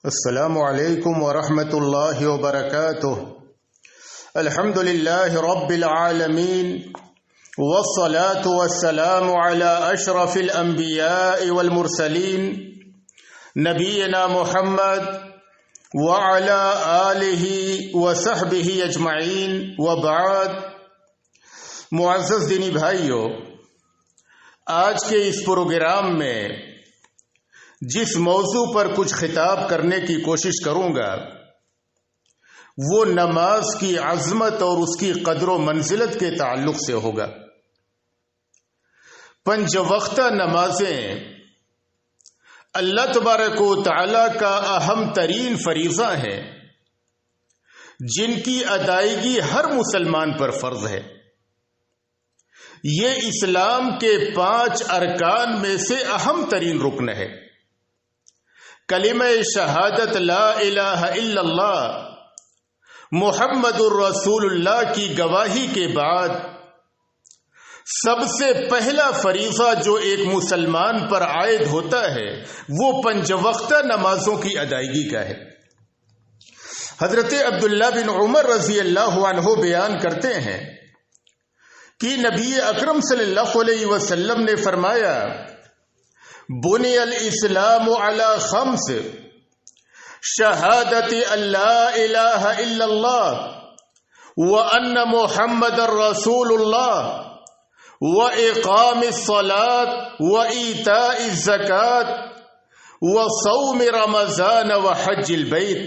السلام علیکم ورحمۃ اللہ وبرکاتہ۔ الحمد للہ رب العالمین والصلاة والسلام علی اشرف الانبیاء والمرسلین نبینا محمد وعلی آلہ وصحبہ اجمعین وبعد۔ معزز دینی بھائیو، آج کے اس پروگرام میں جس موضوع پر کچھ خطاب کرنے کی کوشش کروں گا وہ نماز کی عظمت اور اس کی قدر و منزلت کے تعلق سے ہوگا۔ 5 وقتہ نمازیں اللہ تبارک و تعالی کا اہم ترین فریضہ ہیں جن کی ادائیگی ہر مسلمان پر فرض ہے۔ یہ اسلام کے 5 ارکان میں سے اہم ترین رکن ہے۔ کلمہ شہادت لا الہ الا اللہ محمد الرسول اللہ کی گواہی کے بعد سب سے پہلا فریضہ جو ایک مسلمان پر عائد ہوتا ہے وہ 5 وقتہ نمازوں کی ادائیگی کا ہے۔ حضرت عبداللہ بن عمر رضی اللہ عنہ بیان کرتے ہیں کہ نبی اکرم صلی اللہ علیہ وسلم نے فرمایا، بنی الاسلام علی 5 شہادت اللہ الہ الا اللہ وان محمد رسول اللہ واقام الصلاة وایتاء الزکاة وصوم رمضان وحج البیت۔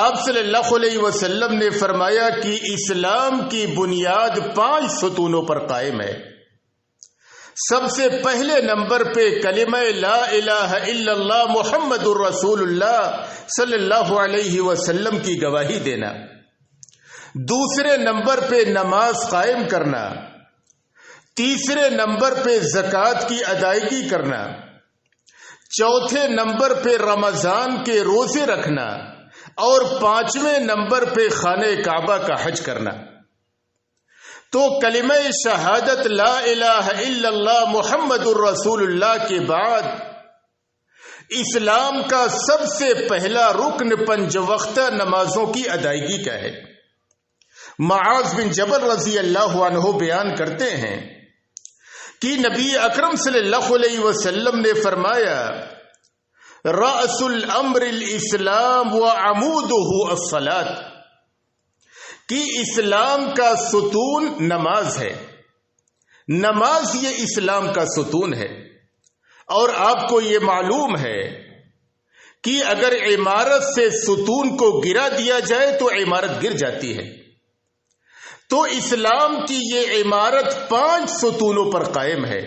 آپ صلی اللہ علیہ وسلم نے فرمایا کہ اسلام کی بنیاد 5 ستونوں پر قائم ہے۔ سب سے پہلے نمبر پہ کلمہ لا الہ الا اللہ محمد الرسول اللہ صلی اللہ علیہ وسلم کی گواہی دینا، دوسرے نمبر پہ نماز قائم کرنا، تیسرے نمبر پہ زکوٰۃ کی ادائیگی کرنا، چوتھے نمبر پہ رمضان کے روزے رکھنا اور 5ویں نمبر پہ خانہ کعبہ کا حج کرنا۔ تو کلمہ شہادت لا الہ الا اللہ محمد الرسول اللہ کے بعد اسلام کا سب سے پہلا رکن 5 وقتہ نمازوں کی ادائیگی کا ہے۔ معاذ بن جبل رضی اللہ عنہ بیان کرتے ہیں کہ نبی اکرم صلی اللہ علیہ وسلم نے فرمایا، رأس الامر الاسلام وعمودہ الصلاۃ، کہ اسلام کا ستون نماز ہے۔ نماز یہ اسلام کا ستون ہے، اور آپ کو یہ معلوم ہے کہ اگر عمارت سے ستون کو گرا دیا جائے تو عمارت گر جاتی ہے۔ تو اسلام کی یہ عمارت 5 ستونوں پر قائم ہے،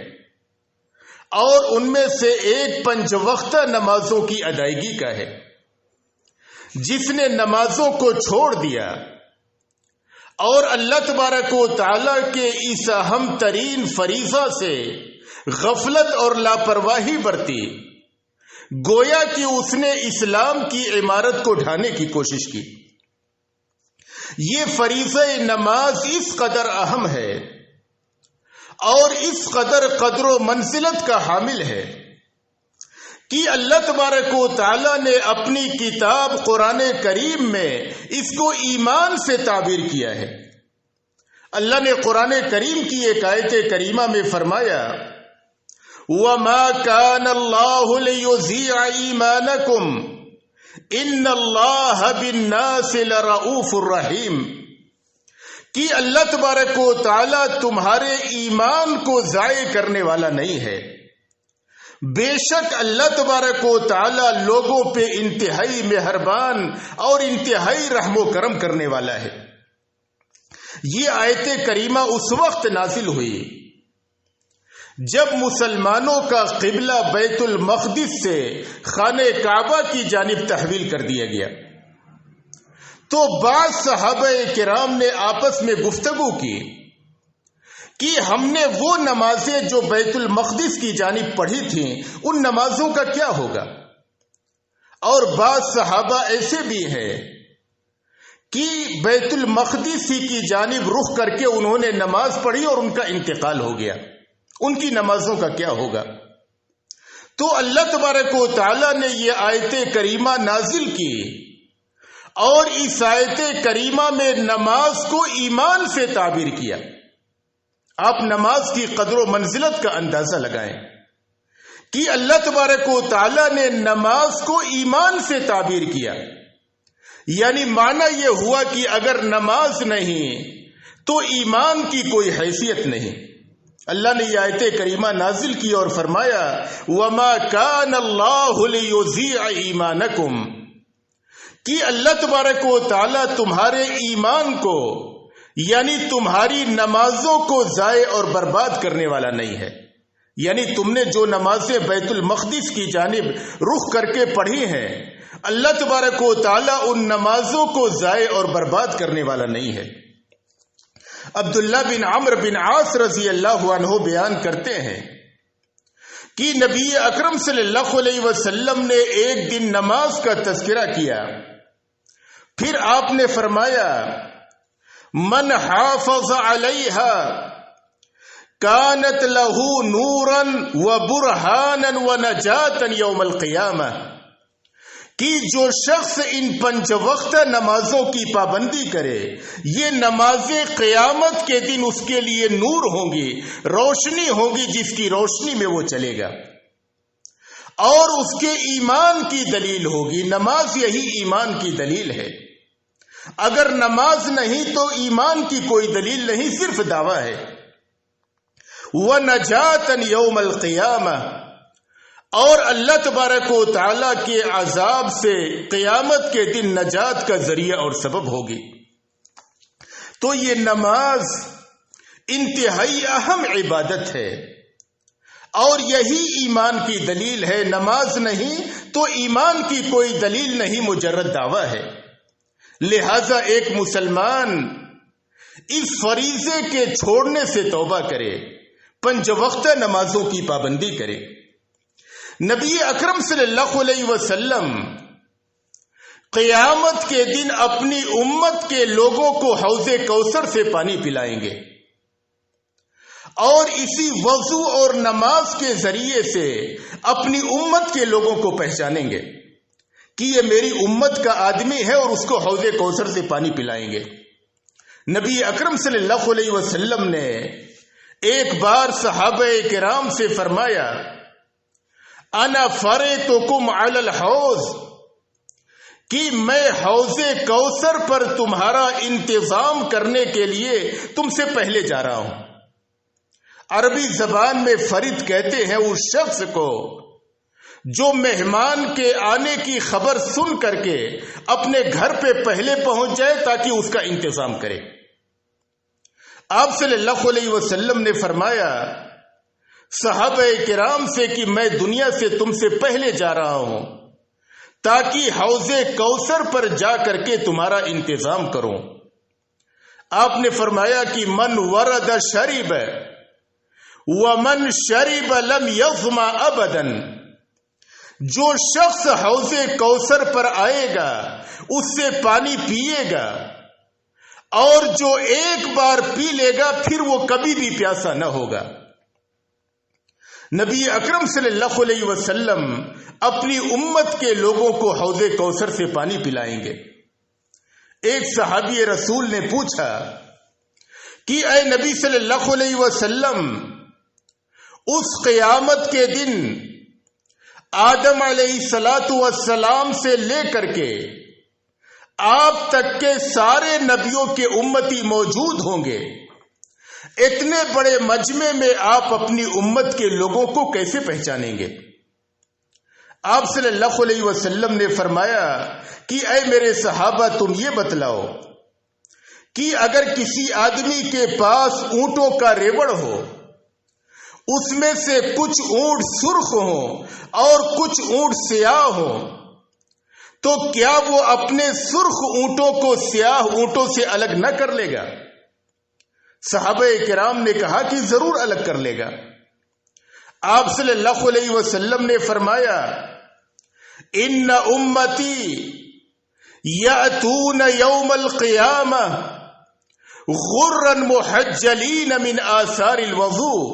اور ان میں سے ایک 5 وقتہ نمازوں کی ادائیگی کا ہے۔ جس نے نمازوں کو چھوڑ دیا اور اللہ تبارک و تعالی کے اس اہم ترین فریضہ سے غفلت اور لاپرواہی برتی، گویا کہ اس نے اسلام کی عمارت کو ڈھانے کی کوشش کی۔ یہ فریضہ نماز اس قدر اہم ہے اور اس قدر و منزلت کا حامل ہے کہ اللہ تبارک و تعالی نے اپنی کتاب قرآن کریم میں اس کو ایمان سے تعبیر کیا ہے۔ اللہ نے قرآن کریم کی ایک آیت کریمہ میں فرمایا، وَمَا كَانَ اللَّهُ لِيُضِيعَ إِيمَانَكُمْ إِنَّ اللَّهَ بِالنَّاسِ لَرَءُوفٌ رَحِيمٌ، کہ اللہ تبارک و تعالی تمہارے ایمان کو ضائع کرنے والا نہیں ہے، بے شک اللہ تبارک و تعالی لوگوں پہ انتہائی مہربان اور انتہائی رحم و کرم کرنے والا ہے۔ یہ آیت کریمہ اس وقت نازل ہوئی جب مسلمانوں کا قبلہ بیت المقدس سے خانہ کعبہ کی جانب تحویل کر دیا گیا۔ تو بعض صحابہ کرام نے آپس میں گفتگو کی کہ ہم نے وہ نمازیں جو بیت المقدس کی جانب پڑھی تھیں ان نمازوں کا کیا ہوگا؟ اور بعض صحابہ ایسے بھی ہیں کہ بیت المقدس کی جانب رخ کر کے انہوں نے نماز پڑھی اور ان کا انتقال ہو گیا، ان کی نمازوں کا کیا ہوگا؟ تو اللہ تبارک و تعالی نے یہ آیت کریمہ نازل کی اور اس آیت کریمہ میں نماز کو ایمان سے تعبیر کیا۔ آپ نماز کی قدر و منزلت کا اندازہ لگائیں کہ اللہ تبارک و تعالی نے نماز کو ایمان سے تعبیر کیا، یعنی معنی یہ ہوا کہ اگر نماز نہیں تو ایمان کی کوئی حیثیت نہیں۔ اللہ نے یہ آیت کریمہ نازل کی اور فرمایا وَمَا كَانَ اللَّهُ لِيُضِيعَ إِيمَانَكُمْ، کہ اللہ تبارک و تعالی تمہارے ایمان کو یعنی تمہاری نمازوں کو ضائع اور برباد کرنے والا نہیں ہے۔ یعنی تم نے جو نمازیں بیت المقدس کی جانب رخ کر کے پڑھی ہیں، اللہ تبارک و تعالی ان نمازوں کو ضائع اور برباد کرنے والا نہیں ہے۔ عبداللہ بن عمرو بن عاص رضی اللہ عنہ بیان کرتے ہیں کہ نبی اکرم صلی اللہ علیہ وسلم نے ایک دن نماز کا تذکرہ کیا، پھر آپ نے فرمایا من حافظ علیہا کانت لہ نورا وبرہانا ونجاتا یوم القیامہ، کہ جو شخص ان 5 وقت نمازوں کی پابندی کرے یہ نمازیں قیامت کے دن اس کے لیے نور ہوں گی، روشنی ہوگی جس کی روشنی میں وہ چلے گا، اور اس کے ایمان کی دلیل ہوگی۔ نماز یہی ایمان کی دلیل ہے۔ اگر نماز نہیں تو ایمان کی کوئی دلیل نہیں، صرف دعویٰ ہے۔ وَنَجَاتًا يَوْمَ الْقِيَامَةِ، اور اللہ تبارک و تعالی کے عذاب سے قیامت کے دن نجات کا ذریعہ اور سبب ہوگی۔ تو یہ نماز انتہائی اہم عبادت ہے اور یہی ایمان کی دلیل ہے۔ نماز نہیں تو ایمان کی کوئی دلیل نہیں، مجرد دعویٰ ہے۔ لہذا ایک مسلمان اس فریضے کے چھوڑنے سے توبہ کرے، 5 وقت نمازوں کی پابندی کرے۔ نبی اکرم صلی اللہ علیہ وسلم قیامت کے دن اپنی امت کے لوگوں کو حوض کوثر سے پانی پلائیں گے، اور اسی وضو اور نماز کے ذریعے سے اپنی امت کے لوگوں کو پہچانیں گے کہ یہ میری امت کا آدمی ہے، اور اس کو حوض کوثر سے پانی پلائیں گے۔ نبی اکرم صلی اللہ علیہ وسلم نے ایک بار صحابہ کرام سے فرمایا انا فرتکم علی الحوض، کہ میں حوض کوثر پر تمہارا انتظام کرنے کے لیے تم سے پہلے جا رہا ہوں۔ عربی زبان میں فرد کہتے ہیں اس شخص کو جو مہمان کے آنے کی خبر سن کر کے اپنے گھر پہ پہلے پہنچ جائے تاکہ اس کا انتظام کرے۔ آپ صلی اللہ علیہ وسلم نے فرمایا صحابہ کرام سے کہ میں دنیا سے تم سے پہلے جا رہا ہوں تاکہ حوض کوثر پر جا کر کے تمہارا انتظام کروں۔ آپ نے فرمایا کہ من ورد شرب ومن شرب لم یظمأ ابدا، جو شخص حوض کوثر پر آئے گا اس سے پانی پیے گا، اور جو ایک بار پی لے گا پھر وہ کبھی بھی پیاسا نہ ہوگا۔ نبی اکرم صلی اللہ علیہ وسلم اپنی امت کے لوگوں کو حوض کوثر سے پانی پلائیں گے۔ ایک صحابی رسول نے پوچھا کہ اے نبی صلی اللہ علیہ وسلم، اس قیامت کے دن آدم علیہ الصلاۃ والسلام سے لے کر کے آپ تک کے سارے نبیوں کے امتی موجود ہوں گے، اتنے بڑے مجمع میں آپ اپنی امت کے لوگوں کو کیسے پہچانیں گے؟ آپ صلی اللہ علیہ وسلم نے فرمایا کہ اے میرے صحابہ، تم یہ بتلاؤ کہ اگر کسی آدمی کے پاس اونٹوں کا ریوڑ ہو، اس میں سے کچھ اونٹ سرخ ہوں اور کچھ اونٹ سیاہ ہوں، تو کیا وہ اپنے سرخ اونٹوں کو سیاہ اونٹوں سے الگ نہ کر لے گا؟ صحابہ کرام نے کہا کہ ضرور الگ کر لے گا۔ آپ صلی اللہ علیہ وسلم نے فرمایا ان امتی یاتون یوم القیامہ غرا محجلین من آثار الوضوء،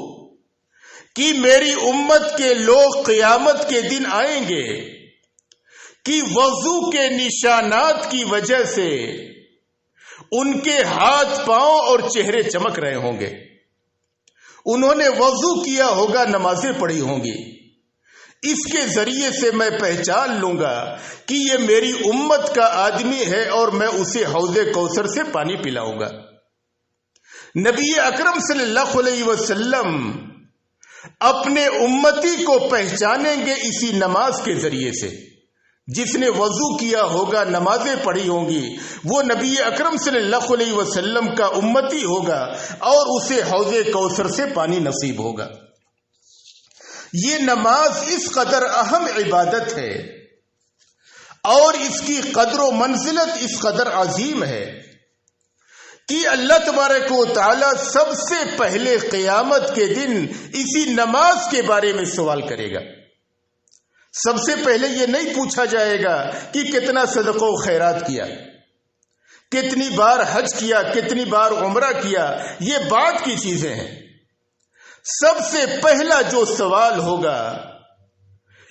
کہ میری امت کے لوگ قیامت کے دن آئیں گے کہ وضو کے نشانات کی وجہ سے ان کے ہاتھ پاؤں اور چہرے چمک رہے ہوں گے. انہوں نے وضو کیا ہوگا, نمازیں پڑھی ہوں گی. اس کے ذریعے سے میں پہچان لوں گا کہ یہ میری امت کا آدمی ہے اور میں اسے حوض کوثر سے پانی پلاؤں گا. نبی اکرم صلی اللہ علیہ وسلم اپنے امتی کو پہچانیں گے اسی نماز کے ذریعے سے. جس نے وضو کیا ہوگا, نمازیں پڑھی ہوں گی, وہ نبی اکرم صلی اللہ علیہ وسلم کا امتی ہوگا اور اسے حوض کوثر سے پانی نصیب ہوگا. یہ نماز اس قدر اہم عبادت ہے اور اس کی قدر و منزلت اس قدر عظیم ہے کہ اللہ تبارک و تعالی سب سے پہلے قیامت کے دن اسی نماز کے بارے میں سوال کرے گا. سب سے پہلے یہ نہیں پوچھا جائے گا کہ کتنا صدقہ و خیرات کیا, کتنی بار حج کیا, کتنی بار عمرہ کیا. یہ بعد کی چیزیں ہیں. سب سے پہلا جو سوال ہوگا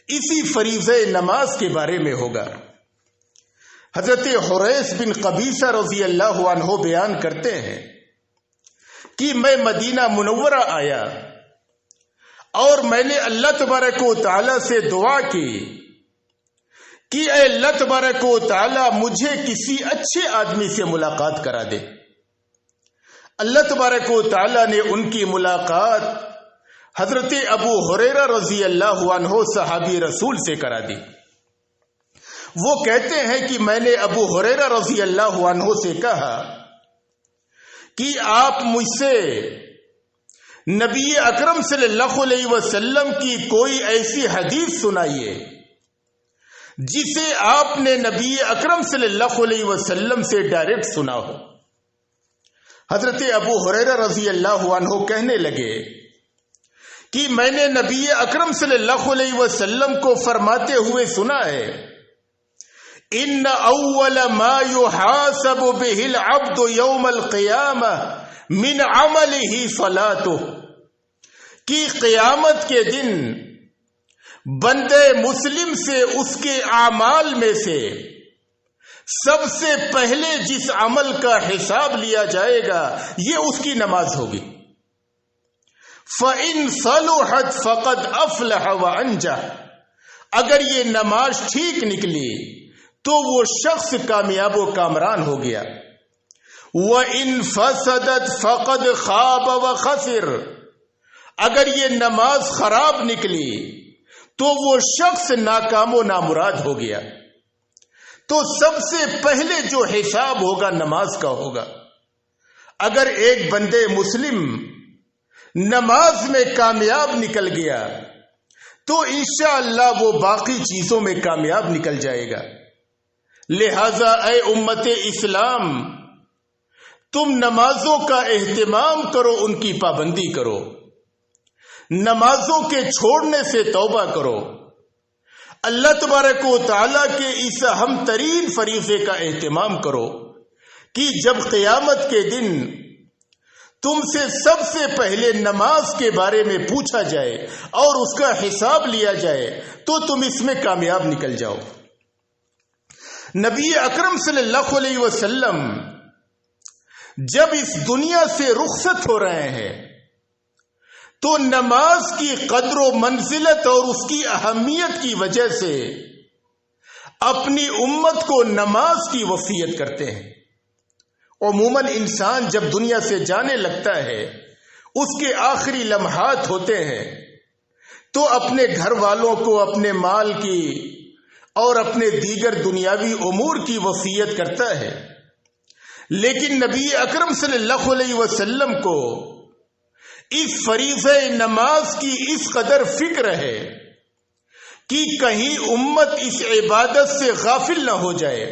اسی فریضہ نماز کے بارے میں ہوگا. حضرت حریث بن قبیصہ رضی اللہ عنہ بیان کرتے ہیں کہ میں مدینہ منورہ آیا اور میں نے اللہ تبارک و تعالی سے دعا کی کہ اے اللہ تبارک و تعالی مجھے کسی اچھے آدمی سے ملاقات کرا دے. اللہ تبارک و تعالی نے ان کی ملاقات حضرت ابو ہریرہ رضی اللہ عنہ صحابی رسول سے کرا دی. وہ کہتے ہیں کہ میں نے ابو ہریرہ رضی اللہ عنہ سے کہا کہ آپ مجھ سے نبی اکرم صلی اللہ علیہ وسلم کی کوئی ایسی حدیث سنائیے جسے آپ نے نبی اکرم صلی اللہ علیہ وسلم سے ڈائریکٹ سنا ہو. حضرت ابو ہریرہ رضی اللہ عنہ کہنے لگے کہ میں نے نبی اکرم صلی اللہ علیہ وسلم کو فرماتے ہوئے سنا ہے ان اول ما يحاسب به العبد يوم القیامہ من عمله صلاته کہ قیامت کے دن بندے مسلم سے اس کے اعمال میں سے سب سے پہلے جس عمل کا حساب لیا جائے گا یہ اس کی نماز ہوگی. فَإِن صَلُحَتْ فَقَدْ أَفْلَحَ وَأَنْجَحَ اگر یہ نماز ٹھیک نکلی تو وہ شخص کامیاب و کامران ہو گیا. وَإِن فَسَدَتْ فَقَدْ خَابَ وَخَسِرَ اگر یہ نماز خراب نکلی تو وہ شخص ناکام و نامراد ہو گیا. تو سب سے پہلے جو حساب ہوگا نماز کا ہوگا. اگر ایک بندے مسلم نماز میں کامیاب نکل گیا تو انشاءاللہ وہ باقی چیزوں میں کامیاب نکل جائے گا. لہذا اے امت اسلام تم نمازوں کا اہتمام کرو, ان کی پابندی کرو, نمازوں کے چھوڑنے سے توبہ کرو. اللہ تبارک و تعالیٰ کے اس اہم ترین فریضے کا اہتمام کرو کہ جب قیامت کے دن تم سے سب سے پہلے نماز کے بارے میں پوچھا جائے اور اس کا حساب لیا جائے تو تم اس میں کامیاب نکل جاؤ. نبی اکرم صلی اللہ علیہ وسلم جب اس دنیا سے رخصت ہو رہے ہیں تو نماز کی قدر و منزلت اور اس کی اہمیت کی وجہ سے اپنی امت کو نماز کی وصیت کرتے ہیں. عموماً انسان جب دنیا سے جانے لگتا ہے اس کے آخری لمحات ہوتے ہیں تو اپنے گھر والوں کو اپنے مال کی اور اپنے دیگر دنیاوی امور کی وصیت کرتا ہے. لیکن نبی اکرم صلی اللہ علیہ وسلم کو اس فریضہ نماز کی اس قدر فکر ہے کہ کہیں امت اس عبادت سے غافل نہ ہو جائے.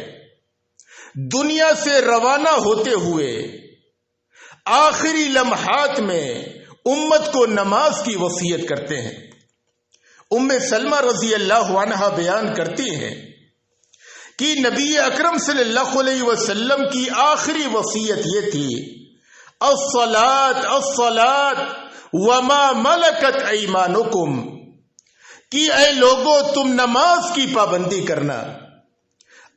دنیا سے روانہ ہوتے ہوئے آخری لمحات میں امت کو نماز کی وصیت کرتے ہیں. ام سلمہ رضی اللہ عنہا بیان کرتی ہیں کہ نبی اکرم صلی اللہ علیہ وسلم کی آخری وصیت یہ تھی الصلاۃ الصلاۃ وما ملکت ایمانکم، کہ اے لوگو تم نماز کی پابندی کرنا،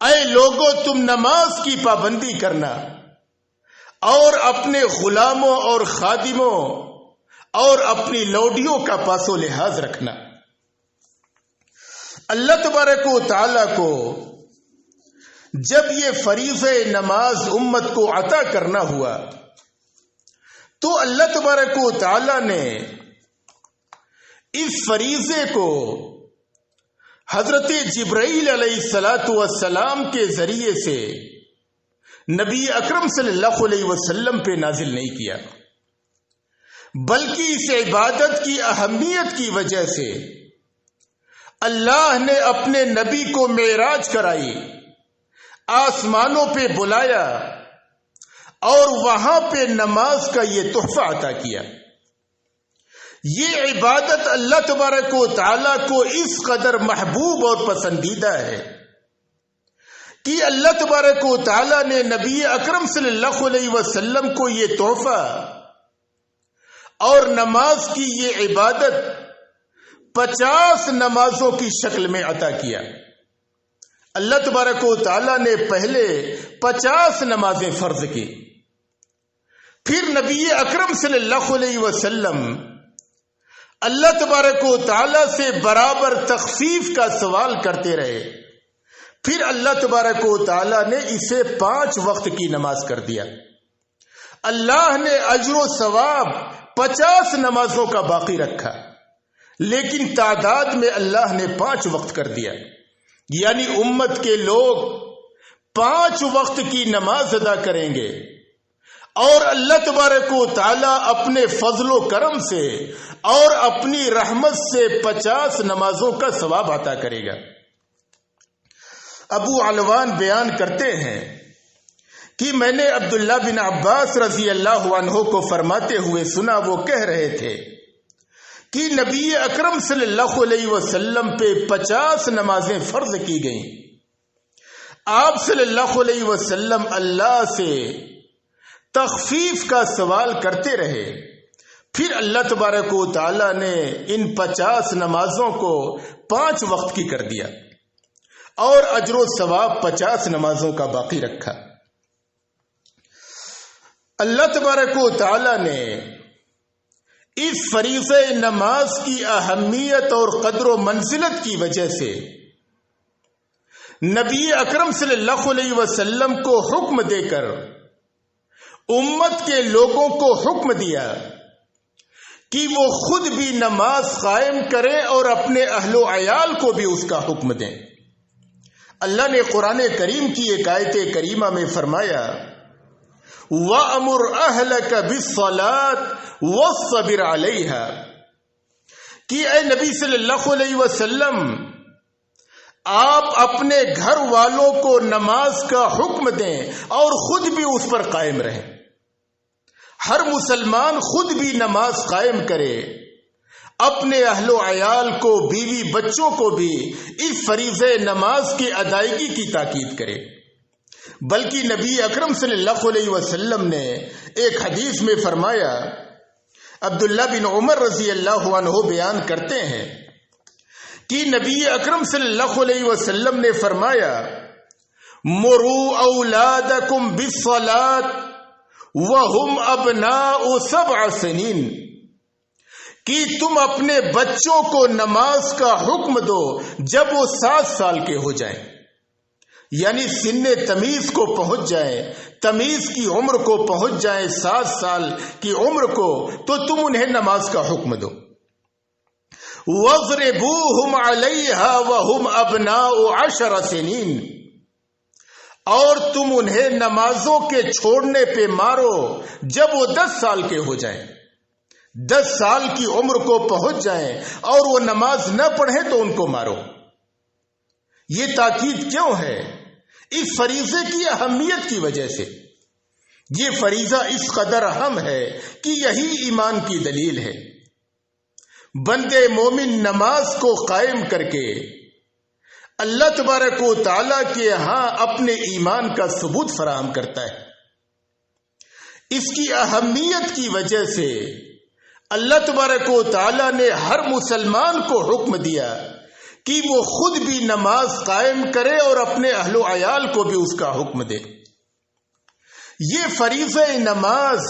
اے لوگو تم نماز کی پابندی کرنا اور اپنے غلاموں اور خادموں اور اپنی لوڈیوں کا پاس و لحاظ رکھنا۔ اللہ تبارک و تعالی کو جب یہ فریضہ نماز امت کو عطا کرنا ہوا تو اللہ تبارک و تعالی نے اس فریضے کو حضرت جبرائیل علیہ الصلاۃ والسلام کے ذریعے سے نبی اکرم صلی اللہ علیہ وسلم پہ نازل نہیں کیا، بلکہ اس عبادت کی اہمیت کی وجہ سے اللہ نے اپنے نبی کو معراج کرائی، آسمانوں پہ بلایا اور وہاں پہ نماز کا یہ تحفہ عطا کیا۔ یہ عبادت اللہ تبارک و تعالیٰ کو اس قدر محبوب اور پسندیدہ ہے کہ اللہ تبارک و تعالیٰ نے نبی اکرم صلی اللہ علیہ وسلم کو یہ تحفہ اور نماز کی یہ عبادت 50 نمازوں کی شکل میں عطا کیا۔ اللہ تبارک و تعالیٰ نے پہلے 50 نمازیں فرض کی، پھر نبی اکرم صلی اللہ علیہ وسلم اللہ تبارک و تعالیٰ سے برابر تخفیف کا سوال کرتے رہے، پھر اللہ تبارک و تعالیٰ نے اسے 5 وقت کی نماز کر دیا۔ اللہ نے اجر و ثواب 50 نمازوں کا باقی رکھا، لیکن تعداد میں اللہ نے 5 وقت کر دیا، یعنی امت کے لوگ 5 وقت کی نماز ادا کریں گے اور اللہ تبارک و تعالیٰ اپنے فضل و کرم سے اور اپنی رحمت سے 50 نمازوں کا ثواب عطا کرے گا۔ ابو علوان بیان کرتے ہیں کہ میں نے عبداللہ بن عباس رضی اللہ عنہ کو فرماتے ہوئے سنا، وہ کہہ رہے تھے کہ نبی اکرم صلی اللہ علیہ وسلم پہ 50 نمازیں فرض کی گئیں۔ آپ صلی اللہ علیہ وسلم اللہ سے تخفیف کا سوال کرتے رہے، پھر اللہ تبارک و تعالی نے ان 50 نمازوں کو 5 وقت کی کر دیا اور اجر و ثواب 50 نمازوں کا باقی رکھا۔ اللہ تبارک و تعالی نے اس فریضہ نماز کی اہمیت اور قدر و منزلت کی وجہ سے نبی اکرم صلی اللہ علیہ وسلم کو حکم دے کر امت کے لوگوں کو حکم دیا کہ وہ خود بھی نماز قائم کریں اور اپنے اہل و عیال کو بھی اس کا حکم دیں۔ اللہ نے قرآن کریم کی ایک آیت کریمہ میں فرمایا وَأَمُرْ أَهْلَكَ بِالصَّلَاةِ وَاصْطَبِرْ عَلَيْهَا، کہ اے نبی صلی اللہ علیہ وسلم آپ اپنے گھر والوں کو نماز کا حکم دیں اور خود بھی اس پر قائم رہیں۔ ہر مسلمان خود بھی نماز قائم کرے، اپنے اہل و عیال کو، بیوی بچوں کو بھی اس فریضہ نماز کی ادائیگی کی تاکید کرے۔ بلکہ نبی اکرم صلی اللہ علیہ وسلم نے ایک حدیث میں فرمایا، عبداللہ بن عمر رضی اللہ عنہ بیان کرتے ہیں کہ نبی اکرم صلی اللہ علیہ وسلم نے فرمایا مروا اولادکم بالصلاۃ وهم ابناء 7 سنین، کہ تم اپنے بچوں کو نماز کا حکم دو جب وہ 7 سال کے ہو جائیں، یعنی سن تمیز کو پہنچ جائیں، تمیز کی عمر کو پہنچ جائیں 7 سال کی عمر کو، تو تم انہیں نماز کا حکم دو۔ وَاضْرِبُوهُمْ عَلَيْهَا وَهُمْ أَبْنَاءُ 10 سنین، اور تم انہیں نمازوں کے چھوڑنے پہ مارو جب وہ 10 سال کے ہو جائیں، 10 سال کی عمر کو پہنچ جائیں اور وہ نماز نہ پڑھیں تو ان کو مارو۔ یہ تاکید کیوں ہے؟ اس فریضے کی اہمیت کی وجہ سے۔ یہ فریضہ اس قدر اہم ہے کہ یہی ایمان کی دلیل ہے۔ بندے مومن نماز کو قائم کر کے اللہ تبارک و تعالیٰ کے ہاں اپنے ایمان کا ثبوت فراہم کرتا ہے۔ اس کی اہمیت کی وجہ سے اللہ تبارک و تعالی نے ہر مسلمان کو حکم دیا کہ وہ خود بھی نماز قائم کرے اور اپنے اہل و عیال کو بھی اس کا حکم دے۔ یہ فریضہ نماز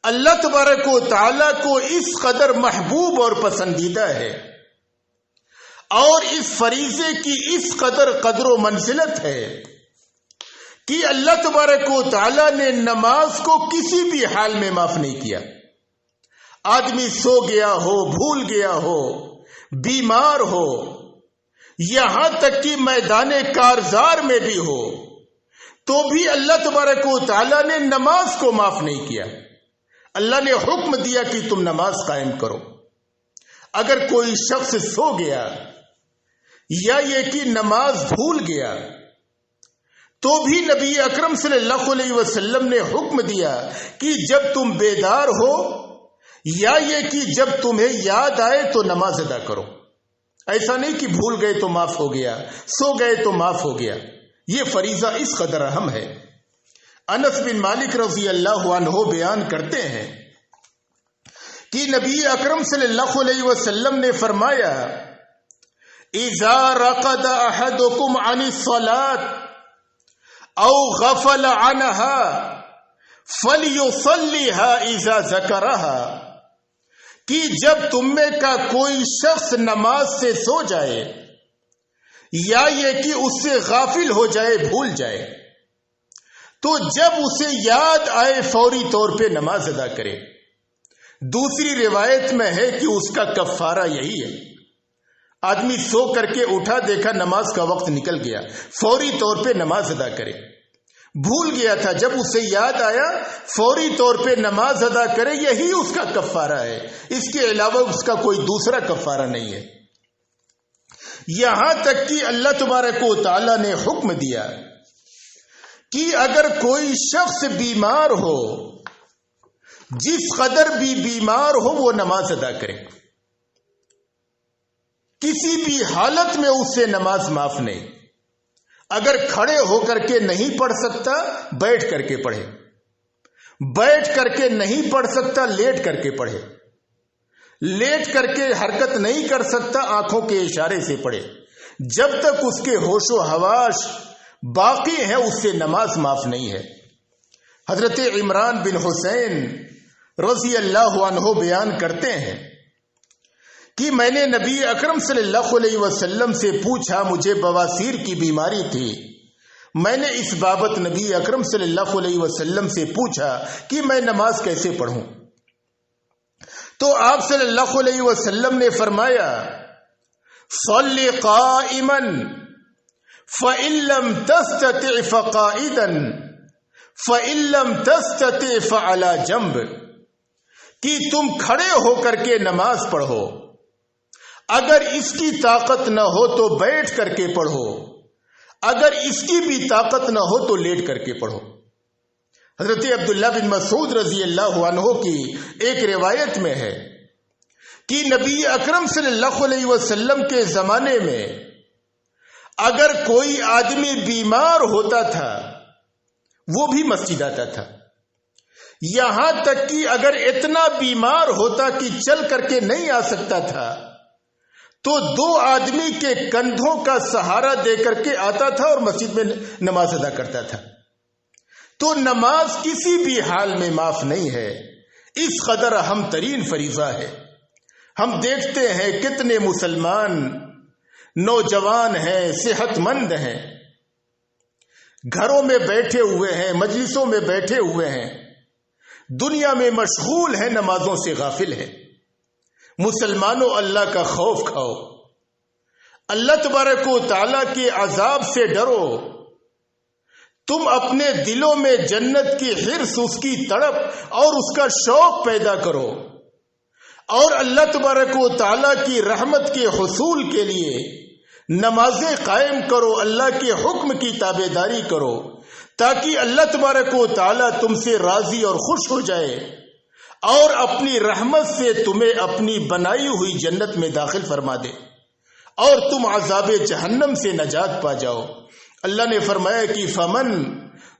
اللہ تبارک و تعالی کو اس قدر محبوب اور پسندیدہ ہے، اور اس فریضے کی اس قدر و منزلت ہے کہ اللہ تبارک و تعالی نے نماز کو کسی بھی حال میں معاف نہیں کیا۔ آدمی سو گیا ہو، بھول گیا ہو، بیمار ہو، یہاں تک کہ میدان کارزار میں بھی ہو، تو بھی اللہ تبارک و تعالی نے نماز کو معاف نہیں کیا۔ اللہ نے حکم دیا کہ تم نماز قائم کرو۔ اگر کوئی شخص سو گیا یا یہ کہ نماز بھول گیا تو بھی نبی اکرم صلی اللہ علیہ وسلم نے حکم دیا کہ جب تم بیدار ہو یا یہ کہ جب تمہیں یاد آئے تو نماز ادا کرو۔ ایسا نہیں کہ بھول گئے تو معاف ہو گیا، سو گئے تو معاف ہو گیا۔ یہ فریضہ اس قدر اہم ہے۔ انس بن مالک رضی اللہ عنہ بیان کرتے ہیں کہ نبی اکرم صلی اللہ علیہ وسلم نے فرمایا، اذا رقد احدکم عن الصلاة او غفل عنها فلیصلیها اذا ذکرها، کہ جب تم میں کا کوئی شخص نماز سے سو جائے یا یہ کہ اس سے غافل ہو جائے، بھول جائے، تو جب اسے یاد آئے فوری طور پہ نماز ادا کرے۔ دوسری روایت میں ہے کہ اس کا کفارہ یہی ہے۔ آدمی سو کر کے اٹھا، دیکھا نماز کا وقت نکل گیا، فوری طور پہ نماز ادا کرے۔ بھول گیا تھا، جب اسے یاد آیا فوری طور پہ نماز ادا کرے، یہی اس کا کفارہ ہے۔ اس کے علاوہ اس کا کوئی دوسرا کفارہ نہیں ہے۔ یہاں تک کہ اللہ تبارک و تعالی نے حکم دیا کہ اگر کوئی شخص بیمار ہو، جس قدر بھی بیمار ہو، وہ نماز ادا کرے۔ کسی بھی حالت میں اس سے نماز معاف نہیں۔ اگر کھڑے ہو کر کے نہیں پڑھ سکتا، بیٹھ کر کے پڑھے۔ بیٹھ کر کے نہیں پڑھ سکتا، لیٹ کر کے پڑھے۔ لیٹ کر کے حرکت نہیں کر سکتا، آنکھوں کے اشارے سے پڑھے۔ جب تک اس کے ہوش و حواس باقی ہے اس سے نماز معاف نہیں ہے۔ حضرت عمران بن حسین رضی اللہ عنہ بیان کرتے ہیں کہ میں نے نبی اکرم صلی اللہ علیہ وسلم سے پوچھا، مجھے بواسیر کی بیماری تھی، میں نے اس بابت نبی اکرم صلی اللہ علیہ وسلم سے پوچھا کہ میں نماز کیسے پڑھوں؟ تو آپ صلی اللہ علیہ وسلم نے فرمایا، صلی قائما فَإِن لَّمْ تَسْتَطِعْ فَقَائِدًا فَإِن لَّمْ تَسْتَطِعْ فَعَلَىٰ جَنْبٍ، کہ تم کھڑے ہو کر کے نماز پڑھو، اگر اس کی طاقت نہ ہو تو بیٹھ کر کے پڑھو، اگر اس کی بھی طاقت نہ ہو تو لیٹ کر کے پڑھو۔ حضرت عبداللہ بن مسعود رضی اللہ عنہ کی ایک روایت میں ہے کہ نبی اکرم صلی اللہ علیہ وسلم کے زمانے میں اگر کوئی آدمی بیمار ہوتا تھا وہ بھی مسجد آتا تھا، یہاں تک کہ اگر اتنا بیمار ہوتا کہ چل کر کے نہیں آ سکتا تھا تو دو آدمی کے کندھوں کا سہارا دے کر کے آتا تھا اور مسجد میں نماز ادا کرتا تھا۔ تو نماز کسی بھی حال میں معاف نہیں ہے، اس قدر اہم ترین فریضہ ہے۔ ہم دیکھتے ہیں کتنے مسلمان نوجوان ہیں، صحت مند ہیں، گھروں میں بیٹھے ہوئے ہیں، مجلسوں میں بیٹھے ہوئے ہیں، دنیا میں مشغول ہیں، نمازوں سے غافل ہیں۔ مسلمانوں، اللہ کا خوف کھاؤ، اللہ تبارک و تعالیٰ کے عذاب سے ڈرو۔ تم اپنے دلوں میں جنت کی حرص، اس کی تڑپ اور اس کا شوق پیدا کرو، اور اللہ تبارک و تعالیٰ کی رحمت کے حصول کے لیے نمازیں قائم کرو، اللہ کے حکم کی تابعداری کرو، تاکہ اللہ تبارک و تعالیٰ تم سے راضی اور خوش ہو جائے اور اپنی رحمت سے تمہیں اپنی بنائی ہوئی جنت میں داخل فرما دے اور تم عذاب جہنم سے نجات پا جاؤ۔ اللہ نے فرمایا کہ فمن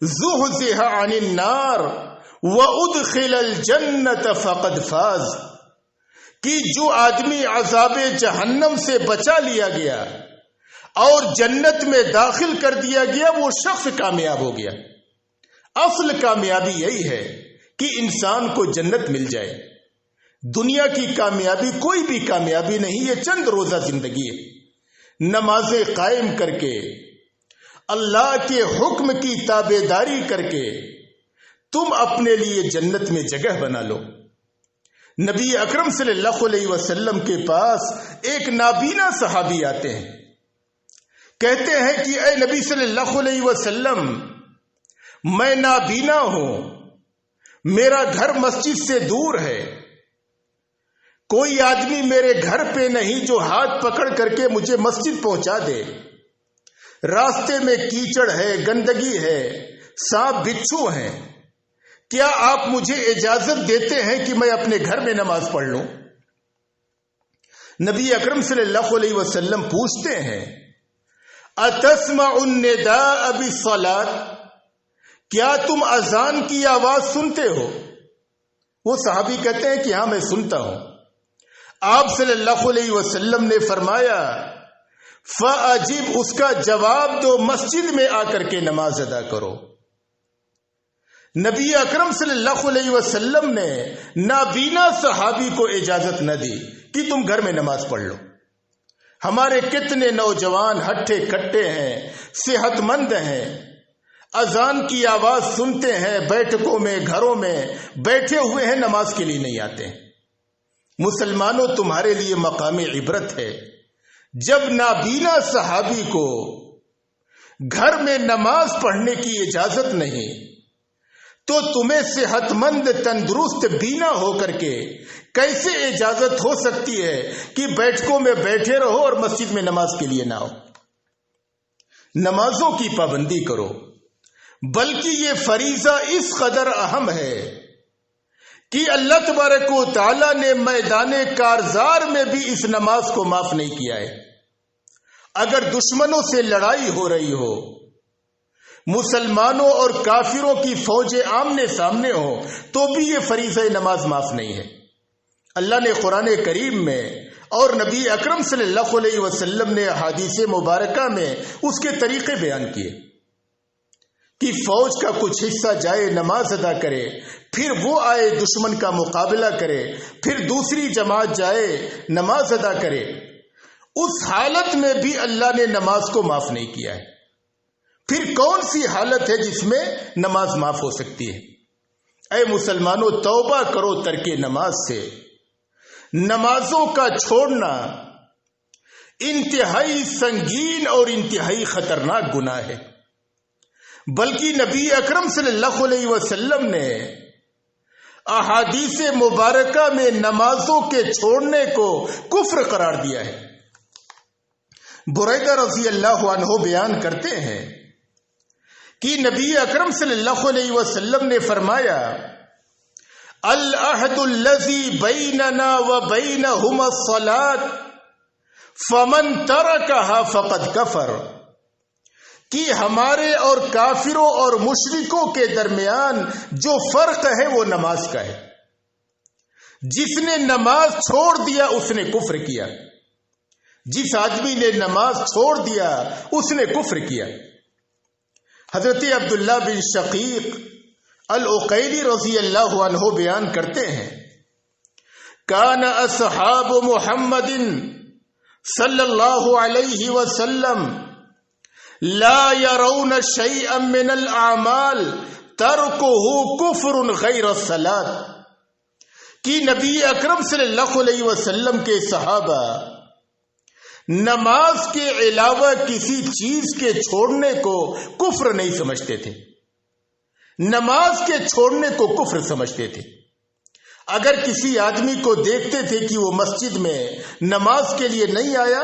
زحزح عن النار وَأُدْخِلَ الْجَنَّةَ فَقَدْ فَازَ، کہ جو آدمی عذاب جہنم سے بچا لیا گیا اور جنت میں داخل کر دیا گیا، وہ شخص کامیاب ہو گیا۔ اصل کامیابی یہی ہے کہ انسان کو جنت مل جائے۔ دنیا کی کامیابی کوئی بھی کامیابی نہیں، یہ چند روزہ زندگی ہے۔ نمازیں قائم کر کے، اللہ کے حکم کی تابعداری کر کے تم اپنے لیے جنت میں جگہ بنا لو۔ نبی اکرم صلی اللہ علیہ وسلم کے پاس ایک نابینا صحابی آتے ہیں، کہتے ہیں کہ اے نبی صلی اللہ علیہ وسلم، میں نابینا ہوں، میرا گھر مسجد سے دور ہے، کوئی آدمی میرے گھر پہ نہیں جو ہاتھ پکڑ کر کے مجھے مسجد پہنچا دے۔ راستے میں کیچڑ ہے، گندگی ہے، سانپ بچھو ہیں، کیا آپ مجھے اجازت دیتے ہیں کہ میں اپنے گھر میں نماز پڑھ لوں؟ نبی اکرم صلی اللہ علیہ وسلم پوچھتے ہیں، اتسمع النداء بالصلاۃ، کیا تم اذان کی آواز سنتے ہو؟ وہ صحابی کہتے ہیں کہ ہاں میں سنتا ہوں۔ آپ صلی اللہ علیہ وسلم نے فرمایا، فَأَجِبْ، اس کا جواب دو، مسجد میں آ کر کے نماز ادا کرو۔ نبی اکرم صلی اللہ علیہ وسلم نے نابینا صحابی کو اجازت نہ دی کہ تم گھر میں نماز پڑھ لو۔ ہمارے کتنے نوجوان ہٹھے کٹے ہیں، صحت مند ہیں، اذان کی آواز سنتے ہیں، بیٹھکوں میں گھروں میں بیٹھے ہوئے ہیں، نماز کے لیے نہیں آتے۔ مسلمانوں، تمہارے لیے مقام عبرت ہے، جب نابینا صحابی کو گھر میں نماز پڑھنے کی اجازت نہیں تو تمہیں صحت مند تندرست بینا ہو کر کے کیسے اجازت ہو سکتی ہے کہ بیٹھکوں میں بیٹھے رہو اور مسجد میں نماز کے لیے نہ آؤ؟ نمازوں کی پابندی کرو، بلکہ یہ فریضہ اس قدر اہم ہے کہ اللہ تبارک و تعالی نے میدان کارزار میں بھی اس نماز کو معاف نہیں کیا ہے۔ اگر دشمنوں سے لڑائی ہو رہی ہو، مسلمانوں اور کافروں کی فوجیں آمنے سامنے ہو، تو بھی یہ فریضہ نماز معاف نہیں ہے۔ اللہ نے قرآن کریم میں اور نبی اکرم صلی اللہ علیہ وسلم نے احادیث مبارکہ میں اس کے طریقے بیان کیے کہ فوج کا کچھ حصہ جائے نماز ادا کرے، پھر وہ آئے دشمن کا مقابلہ کرے، پھر دوسری جماعت جائے نماز ادا کرے۔ اس حالت میں بھی اللہ نے نماز کو معاف نہیں کیا ہے۔ پھر کون سی حالت ہے جس میں نماز معاف ہو سکتی ہے؟ اے مسلمانوں، توبہ کرو ترک نماز سے۔ نمازوں کا چھوڑنا انتہائی سنگین اور انتہائی خطرناک گناہ ہے، بلکہ نبی اکرم صلی اللہ علیہ وسلم نے احادیث مبارکہ میں نمازوں کے چھوڑنے کو کفر قرار دیا ہے۔ بریدہ رضی اللہ عنہ بیان کرتے ہیں کہ نبی اکرم صلی اللہ علیہ وسلم نے فرمایا، العہد الذی بیننا وبینہم الصلاۃ فمن ترکہا فقد کفر، کہ ہمارے اور کافروں اور مشرکوں کے درمیان جو فرق ہے وہ نماز کا ہے۔ جس نے نماز چھوڑ دیا اس نے کفر کیا، جس آدمی نے نماز چھوڑ دیا اس نے کفر کیا۔ حضرت عبداللہ بن شقیق العقیلی رضی اللہ عنہ بیان کرتے ہیں، کان اصحاب محمد صلی اللہ علیہ وسلم لا يرون شيئا من الاعمال ترکہ کفر غیر الصلاۃ، کہ نبی اکرم صلی اللہ علیہ وسلم کے صحابہ نماز کے علاوہ کسی چیز کے چھوڑنے کو کفر نہیں سمجھتے تھے، نماز کے چھوڑنے کو کفر سمجھتے تھے۔ اگر کسی آدمی کو دیکھتے تھے کہ وہ مسجد میں نماز کے لیے نہیں آیا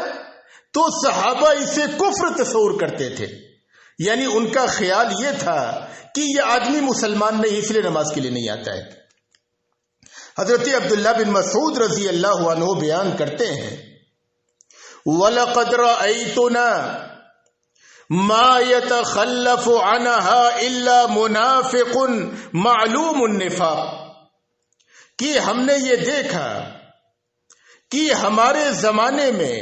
تو صحابہ اسے کفر تصور کرتے تھے، یعنی ان کا خیال یہ تھا کہ یہ آدمی مسلمان نہیں، اس لیے نماز کے لیے نہیں آتا ہے۔ حضرت عبداللہ بن مسعود رضی اللہ عنہ بیان کرتے ہیں، وَلَقَدْ رَأَيْتُنَا ما يتخلف عنها الا منافق معلوم النفاق، کہ ہم نے یہ دیکھا کہ ہمارے زمانے میں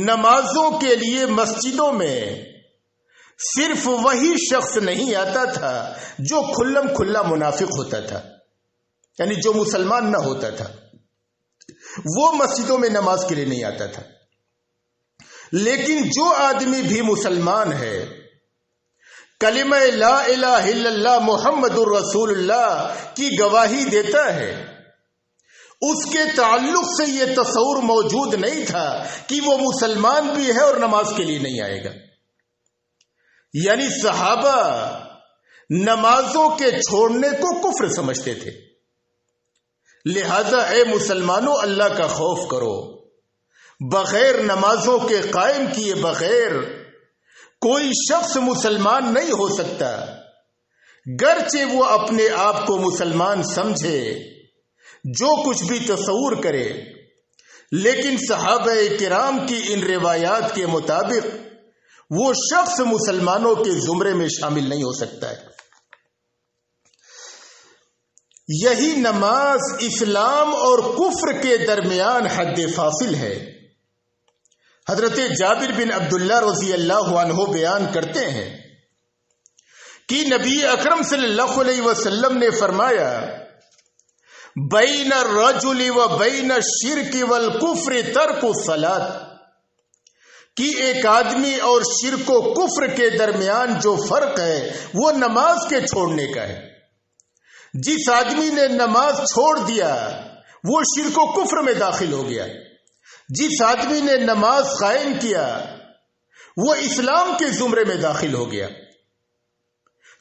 نمازوں کے لیے مسجدوں میں صرف وہی شخص نہیں آتا تھا جو کھلم کھلا منافق ہوتا تھا، یعنی جو مسلمان نہ ہوتا تھا وہ مسجدوں میں نماز کے لیے نہیں آتا تھا، لیکن جو آدمی بھی مسلمان ہے، کلمہ لا الہ الا اللہ محمد الرسول اللہ کی گواہی دیتا ہے، اس کے تعلق سے یہ تصور موجود نہیں تھا کہ وہ مسلمان بھی ہے اور نماز کے لیے نہیں آئے گا۔ یعنی صحابہ نمازوں کے چھوڑنے کو کفر سمجھتے تھے، لہذا اے مسلمانوں اللہ کا خوف کرو، بغیر نمازوں کے قائم کیے بغیر کوئی شخص مسلمان نہیں ہو سکتا، گرچہ وہ اپنے آپ کو مسلمان سمجھے، جو کچھ بھی تصور کرے، لیکن صحابہ کرام کی ان روایات کے مطابق وہ شخص مسلمانوں کے زمرے میں شامل نہیں ہو سکتا ہے۔ یہی نماز اسلام اور کفر کے درمیان حد فاصل ہے۔ حضرت جابر بن عبداللہ رضی اللہ عنہ بیان کرتے ہیں کہ نبی اکرم صلی اللہ علیہ وسلم نے فرمایا، بین الرجل و بین الشرک والکفر ترک الصلاۃ، کہ ایک آدمی اور شرک و کفر کے درمیان جو فرق ہے وہ نماز کے چھوڑنے کا ہے۔ جس آدمی نے نماز چھوڑ دیا وہ شرک و کفر میں داخل ہو گیا، جس آدمی نے نماز قائم کیا وہ اسلام کے زمرے میں داخل ہو گیا۔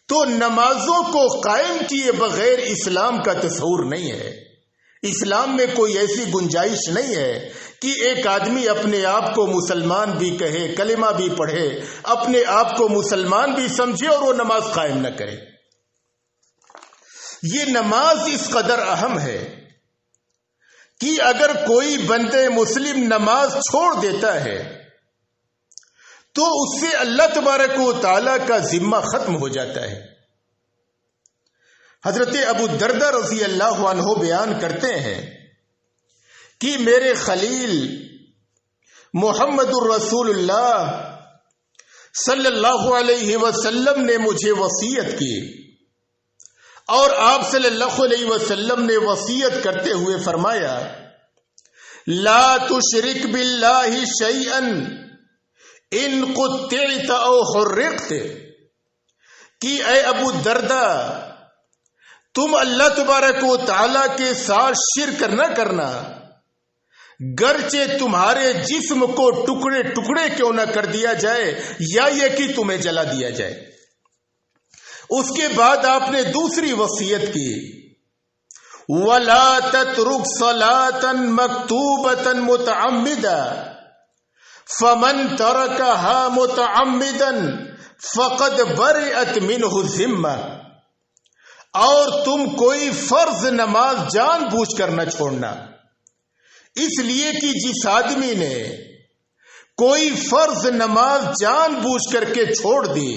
تو نمازوں کو قائم کیے بغیر اسلام کا تصور نہیں ہے۔ اسلام میں کوئی ایسی گنجائش نہیں ہے کہ ایک آدمی اپنے آپ کو مسلمان بھی کہے، کلمہ بھی پڑھے، اپنے آپ کو مسلمان بھی سمجھے اور وہ نماز قائم نہ کرے۔ یہ نماز اس قدر اہم ہے کہ اگر کوئی بندے مسلم نماز چھوڑ دیتا ہے تو اس سے اللہ تبارک و تعالی کا ذمہ ختم ہو جاتا ہے۔ حضرت ابو دردہ رضی اللہ عنہ بیان کرتے ہیں کہ میرے خلیل محمد الرسول اللہ صلی اللہ علیہ وسلم نے مجھے وصیت کی، اور آپ صلی اللہ علیہ وسلم نے وصیت کرتے ہوئے فرمایا، لا تشرک باللہ شیئا ان قطعت او حرقت، کہ اے ابو دردہ تم اللہ تبارک و تعالی کے ساتھ شرک نہ کرنا، گرچہ تمہارے جسم کو ٹکڑے ٹکڑے کیوں نہ کر دیا جائے یا یہ کہ تمہیں جلا دیا جائے۔ اس کے بعد آپ نے دوسری وصیت کی، وَلَا تَتْرُكْ صَلَاةً مَكْتُوبَةً مُتَعَمِّدًا فَمَنْ تَرَكَهَا مُتَعَمِّدًا فَقَدْ بَرِئَتْ مِنْهُ الذِّمَّةُ، اور تم کوئی فرض نماز جان بوجھ کر نہ چھوڑنا، اس لیے کہ جس آدمی نے کوئی فرض نماز جان بوجھ کر کے چھوڑ دی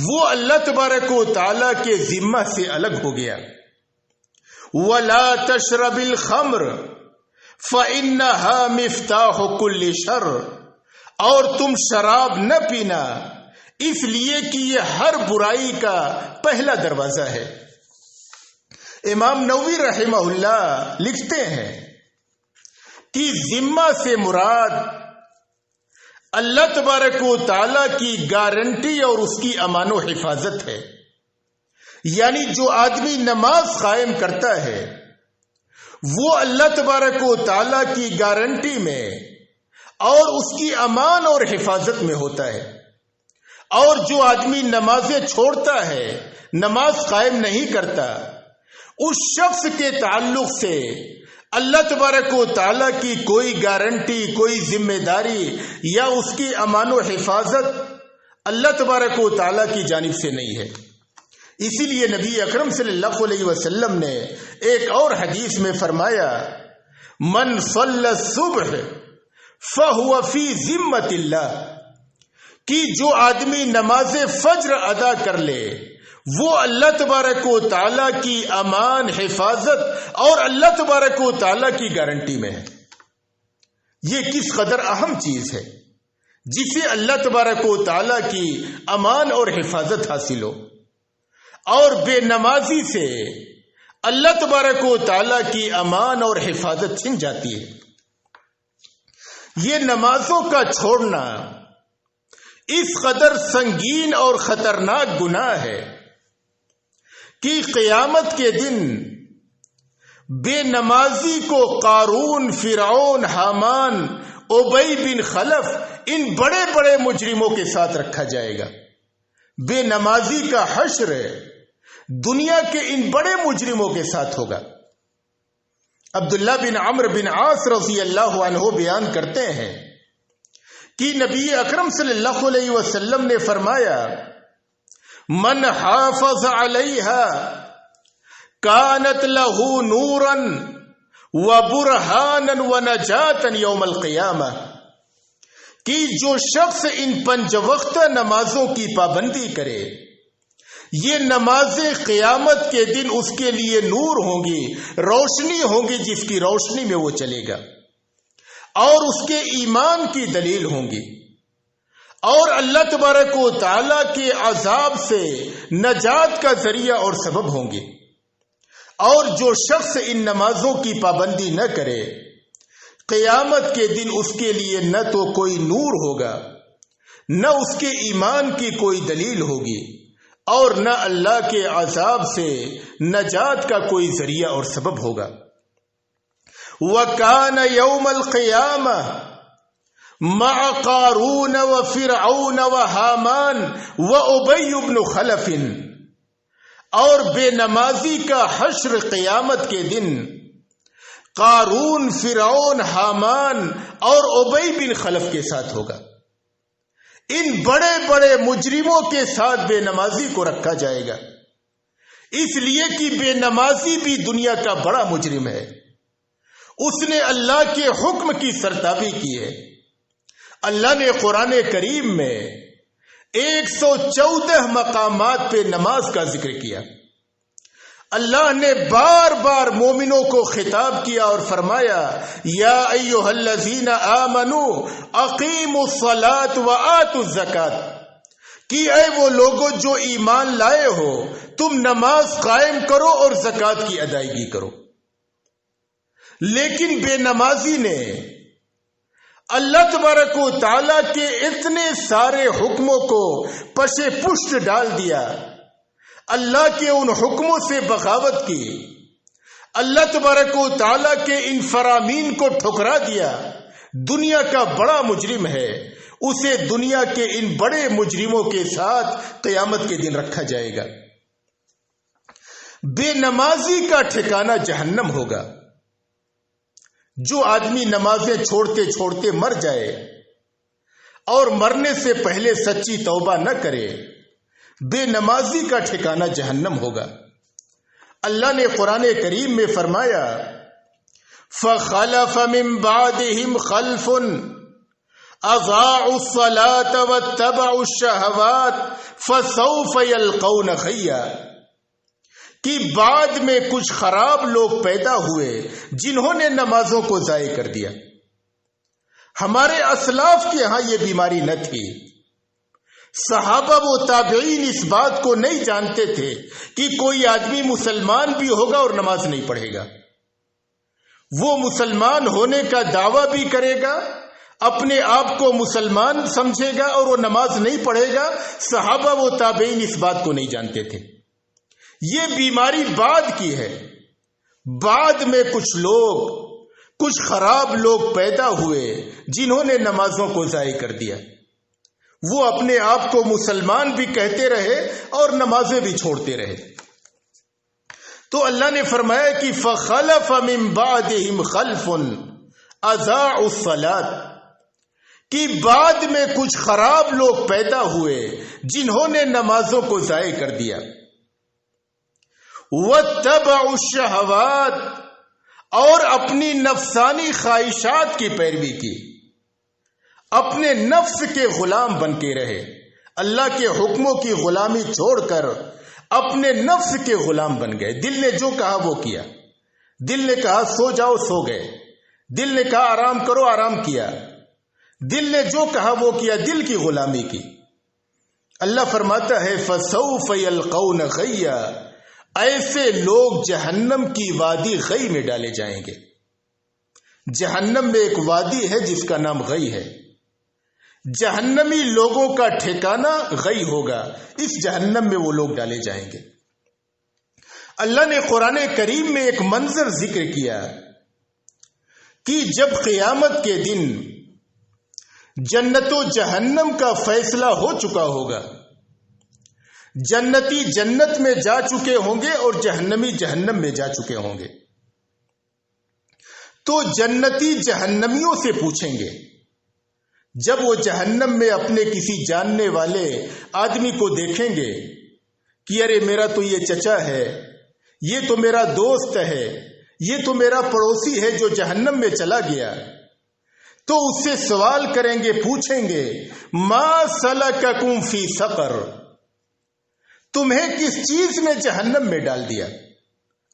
وہ اللہ تبارک و تعالی کے ذمہ سے الگ ہو گیا۔ وَلَا تَشْرَبِ الْخَمْرَ فَإِنَّهَا مِفْتَاحُ كُلِّ شَرٍ، اور تم شراب نہ پینا، اس لیے کہ یہ ہر برائی کا پہلا دروازہ ہے۔ امام نووی رحمہ اللہ لکھتے ہیں کہ ذمہ سے مراد اللہ تبارک و تعالی کی گارنٹی اور اس کی امان و حفاظت ہے، یعنی جو آدمی نماز قائم کرتا ہے وہ اللہ تبارک و تعالی کی گارنٹی میں اور اس کی امان اور حفاظت میں ہوتا ہے، اور جو آدمی نمازیں چھوڑتا ہے، نماز قائم نہیں کرتا، اس شخص کے تعلق سے اللہ تبارک و تعالیٰ کی کوئی گارنٹی، کوئی ذمہ داری یا اس کی امان و حفاظت اللہ تبارک و تعالیٰ کی جانب سے نہیں ہے۔ اسی لیے نبی اکرم صلی اللہ علیہ وسلم نے ایک اور حدیث میں فرمایا، من صلی الصبح فہو فی ذمۃ اللہ، کہ جو آدمی نماز فجر ادا کر لے وہ اللہ تبارک و تعالیٰ کی امان، حفاظت اور اللہ تبارک و تعالیٰ کی گارنٹی میں ہے۔ یہ کس قدر اہم چیز ہے جسے اللہ تبارک و تعالیٰ کی امان اور حفاظت حاصل ہو، اور بے نمازی سے اللہ تبارک و تعالیٰ کی امان اور حفاظت چھن جاتی ہے۔ یہ نمازوں کا چھوڑنا اس قدر سنگین اور خطرناک گناہ ہے کہ قیامت کے دن بے نمازی کو قارون، فرعون، حامان، ابی بن خلف ان بڑے بڑے مجرموں کے ساتھ رکھا جائے گا۔ بے نمازی کا حشر دنیا کے ان بڑے مجرموں کے ساتھ ہوگا۔ عبداللہ بن عمرو بن عاص رضی اللہ عنہ بیان کرتے ہیں کہ نبی اکرم صلی اللہ علیہ وسلم نے فرمایا، من حافظ علیہا کانت لہ نورا وبرہانا ونجاتا یوم القیامہ، کہ جو شخص ان 5 وقت نمازوں کی پابندی کرے یہ نمازیں قیامت کے دن اس کے لیے نور ہوں گی، روشنی ہوں گی جس کی روشنی میں وہ چلے گا، اور اس کے ایمان کی دلیل ہوں گی، اور اللہ تبارک و تعالی کے عذاب سے نجات کا ذریعہ اور سبب ہوں گے۔ اور جو شخص ان نمازوں کی پابندی نہ کرے قیامت کے دن اس کے لیے نہ تو کوئی نور ہوگا، نہ اس کے ایمان کی کوئی دلیل ہوگی، اور نہ اللہ کے عذاب سے نجات کا کوئی ذریعہ اور سبب ہوگا۔ وَكَانَ يَوْمَ الْقِيَامَةِ مَعَ قَارُونَ وَفِرْعَوْنَ وَحَامَانَ وَأُبَيُّ بْنُ خَلَفٍ، اور بے نمازی کا حشر قیامت کے دن قارون، فرعون، حامان اور ابی بن خلف کے ساتھ ہوگا۔ ان بڑے بڑے مجرموں کے ساتھ بے نمازی کو رکھا جائے گا، اس لیے کہ بے نمازی بھی دنیا کا بڑا مجرم ہے، اس نے اللہ کے حکم کی سرتابی کی ہے۔ اللہ نے قرآن کریم میں 114 مقامات پہ نماز کا ذکر کیا۔ اللہ نے بار بار مومنوں کو خطاب کیا اور فرمایا، یا ایھا الذین آمنوا اقیموا الصلاۃ وآتوا الزکاۃ، کہ اے وہ لوگوں جو ایمان لائے ہو تم نماز قائم کرو اور زکوٰۃ کی ادائیگی کرو۔ لیکن بے نمازی نے اللہ تبارک و تعالیٰ کے اتنے سارے حکموں کو پش پشت ڈال دیا، اللہ کے ان حکموں سے بغاوت کی، اللہ تبارک و تعالیٰ کے ان فرامین کو ٹھکرا دیا۔ دنیا کا بڑا مجرم ہے، اسے دنیا کے ان بڑے مجرموں کے ساتھ قیامت کے دن رکھا جائے گا۔ بے نمازی کا ٹھکانہ جہنم ہوگا۔ جو آدمی نمازیں چھوڑتے چھوڑتے مر جائے اور مرنے سے پہلے سچی توبہ نہ کرے، بے نمازی کا ٹھکانہ جہنم ہوگا۔ اللہ نے قرآن کریم میں فرمایا، فَخَلَفَ مِن بَعْدِهِمْ خَلْفٌ أَضَاعُوا الصَّلَاةَ وَاتَّبَعُوا الشَّهَوَاتِ فَسَوْفَ يَلْقَوْنَ غَيًّا، کہ بعد میں کچھ خراب لوگ پیدا ہوئے جنہوں نے نمازوں کو ضائع کر دیا۔ ہمارے اسلاف کے ہاں یہ بیماری نہ تھی، صحابہ و تابعین اس بات کو نہیں جانتے تھے کہ کوئی آدمی مسلمان بھی ہوگا اور نماز نہیں پڑھے گا۔ وہ مسلمان ہونے کا دعویٰ بھی کرے گا، اپنے آپ کو مسلمان سمجھے گا اور وہ نماز نہیں پڑھے گا۔ صحابہ و تابعین اس بات کو نہیں جانتے تھے۔ یہ بیماری بعد کی ہے، بعد میں کچھ خراب لوگ پیدا ہوئے جنہوں نے نمازوں کو ضائع کر دیا۔ وہ اپنے آپ کو مسلمان بھی کہتے رہے اور نمازیں بھی چھوڑتے رہے۔ تو اللہ نے فرمایا کہ فخلف من بعدہم خلف اضاعوا الصلاۃ، کہ بعد میں کچھ خراب لوگ پیدا ہوئے جنہوں نے نمازوں کو ضائع کر دیا۔ واتبعوا الشہوات، اور اپنی نفسانی خواہشات کی پیروی کی، اپنے نفس کے غلام بن کے رہے، اللہ کے حکموں کی غلامی چھوڑ کر اپنے نفس کے غلام بن گئے۔ دل نے جو کہا وہ کیا، دل نے کہا سو جاؤ سو گئے، دل نے کہا آرام کرو آرام کیا، دل نے جو کہا وہ کیا، دل کی غلامی کی۔ اللہ فرماتا ہے فَسَوْفَ يَلْقَوْنَ غَيًّا، ایسے لوگ جہنم کی وادی غی میں ڈالے جائیں گے۔ جہنم میں ایک وادی ہے جس کا نام غی ہے، جہنمی لوگوں کا ٹھکانہ غی ہوگا، اس جہنم میں وہ لوگ ڈالے جائیں گے۔ اللہ نے قرآن کریم میں ایک منظر ذکر کیا کہ جب قیامت کے دن جنت و جہنم کا فیصلہ ہو چکا ہوگا، جنتی جنت میں جا چکے ہوں گے اور جہنمی جہنم میں جا چکے ہوں گے، تو جنتی جہنمیوں سے پوچھیں گے جب وہ جہنم میں اپنے کسی جاننے والے آدمی کو دیکھیں گے کہ ارے میرا تو یہ چچا ہے، یہ تو میرا دوست ہے، یہ تو میرا پڑوسی ہے جو جہنم میں چلا گیا، تو اس سے سوال کریں گے، پوچھیں گے ما سلککم فی سقر، تمہیں کس چیز نے جہنم میں ڈال دیا؟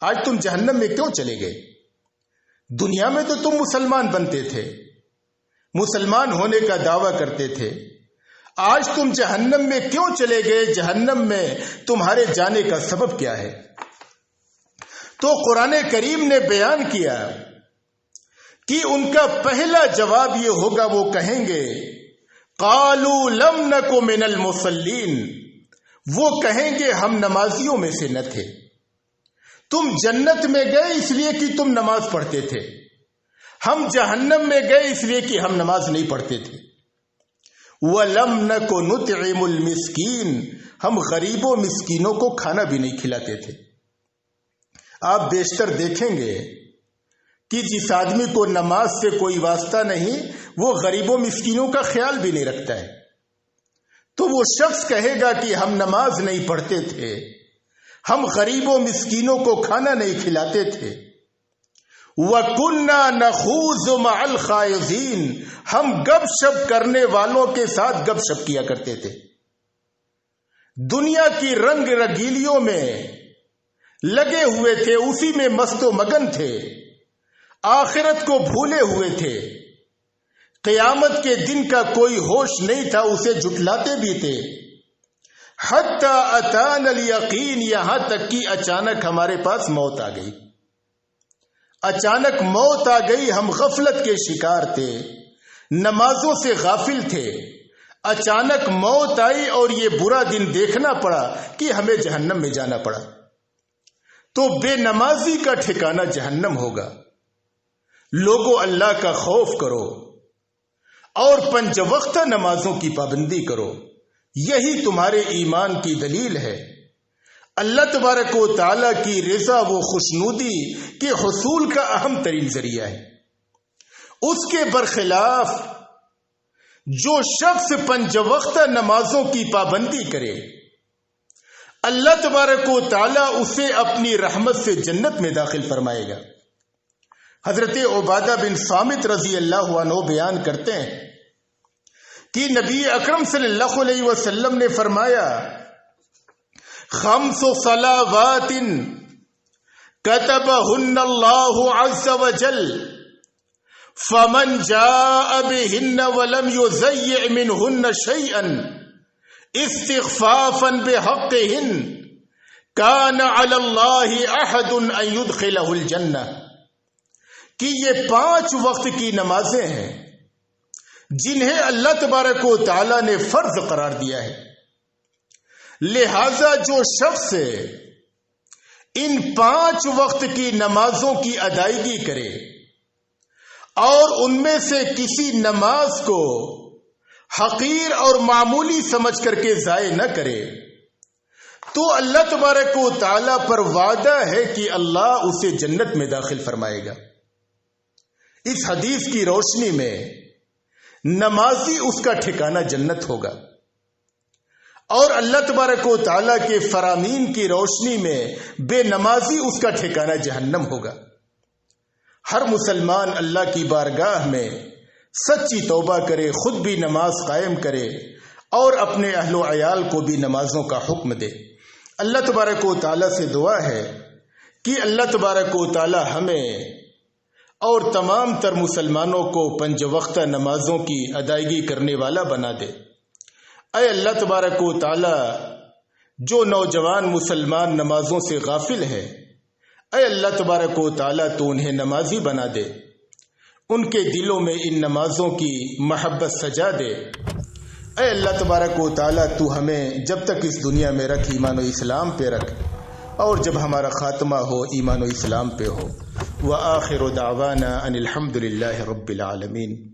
آج تم جہنم میں کیوں چلے گئے؟ دنیا میں تو تم مسلمان بنتے تھے، مسلمان ہونے کا دعویٰ کرتے تھے، آج تم جہنم میں کیوں چلے گئے؟ جہنم میں تمہارے جانے کا سبب کیا ہے؟ تو قرآن کریم نے بیان کیا کہ ان کا پہلا جواب یہ ہوگا، وہ کہیں گے قالوا لم نک من المصلین، وہ کہیں گے ہم نمازیوں میں سے نہ تھے۔ تم جنت میں گئے اس لیے کہ تم نماز پڑھتے تھے، ہم جہنم میں گئے اس لیے کہ ہم نماز نہیں پڑھتے تھے۔ وَلَمْ نَكُ نُطْعِمُ الْمِسْكِينَ، ہم غریبوں مسکینوں کو کھانا بھی نہیں کھلاتے تھے۔ آپ بیشتر دیکھیں گے کہ جس آدمی کو نماز سے کوئی واسطہ نہیں، وہ غریبوں مسکینوں کا خیال بھی نہیں رکھتا ہے، تو وہ شخص کہے گا کہ ہم نماز نہیں پڑھتے تھے، ہم غریبوں مسکینوں کو کھانا نہیں کھلاتے تھے۔ وَكُنَّا نَخُوضُ مَعَ الْخَائِضِينَ، ہم گپ شپ کرنے والوں کے ساتھ گپ شپ کیا کرتے تھے، دنیا کی رنگ رنگیلیوں میں لگے ہوئے تھے، اسی میں مست و مگن تھے، آخرت کو بھولے ہوئے تھے، قیامت کے دن کا کوئی ہوش نہیں تھا، اسے جھٹلاتے بھی تھے۔ حتی اتانا الیقین، یہاں تک کہ اچانک ہمارے پاس موت آ گئی، اچانک موت آ گئی، ہم غفلت کے شکار تھے، نمازوں سے غافل تھے، اچانک موت آئی اور یہ برا دن دیکھنا پڑا کہ ہمیں جہنم میں جانا پڑا۔ تو بے نمازی کا ٹھکانہ جہنم ہوگا۔ لوگوں اللہ کا خوف کرو اور پنج وقتہ نمازوں کی پابندی کرو، یہی تمہارے ایمان کی دلیل ہے۔ اللہ تبارک و تعالیٰ کی رضا و خوشنودی کے حصول کا اہم ترین ذریعہ ہے۔ اس کے برخلاف جو شخص پنج وقتہ نمازوں کی پابندی کرے، اللہ تبارک و تعالیٰ اسے اپنی رحمت سے جنت میں داخل فرمائے گا۔ حضرت عبادہ بن صامت رضی اللہ عنہ بیان کرتے ہیں کہ نبی اکرم صلی اللہ علیہ وسلم نے فرمایا، خمس صلوات كتبهن الله عز وجل فمن جاء بهن ولم يضيع منهن شيئا استخفافا بحقهن كان على الله احد ان يدخله الجنة، کہ یہ 5 وقت کی نمازیں ہیں جنہیں اللہ تبارک و تعالی نے فرض قرار دیا ہے، لہذا جو شخص ان 5 وقت کی نمازوں کی ادائیگی کرے اور ان میں سے کسی نماز کو حقیر اور معمولی سمجھ کر کے ضائع نہ کرے، تو اللہ تبارک و تعالی پر وعدہ ہے کہ اللہ اسے جنت میں داخل فرمائے گا۔ اس حدیث کی روشنی میں نمازی اس کا ٹھکانہ جنت ہوگا، اور اللہ تبارک و تعالیٰ کے فرامین کی روشنی میں بے نمازی اس کا ٹھکانہ جہنم ہوگا۔ ہر مسلمان اللہ کی بارگاہ میں سچی توبہ کرے، خود بھی نماز قائم کرے اور اپنے اہل و عیال کو بھی نمازوں کا حکم دے۔ اللہ تبارک و تعالیٰ سے دعا ہے کہ اللہ تبارک و تعالیٰ ہمیں اور تمام تر مسلمانوں کو 5 وقتہ نمازوں کی ادائیگی کرنے والا بنا دے۔ اے اللہ تبارک و تعالیٰ، جو نوجوان مسلمان نمازوں سے غافل ہے، اے اللہ تبارک و تعالیٰ تو انہیں نمازی بنا دے، ان کے دلوں میں ان نمازوں کی محبت سجا دے۔ اے اللہ تبارک و تعالیٰ تو ہمیں جب تک اس دنیا میں رکھ ایمان و اسلام پہ رکھ، اور جب ہمارا خاتمہ ہو ایمان و اسلام پہ ہو۔ وآخر دعوانا ان الحمد للہ رب العالمین۔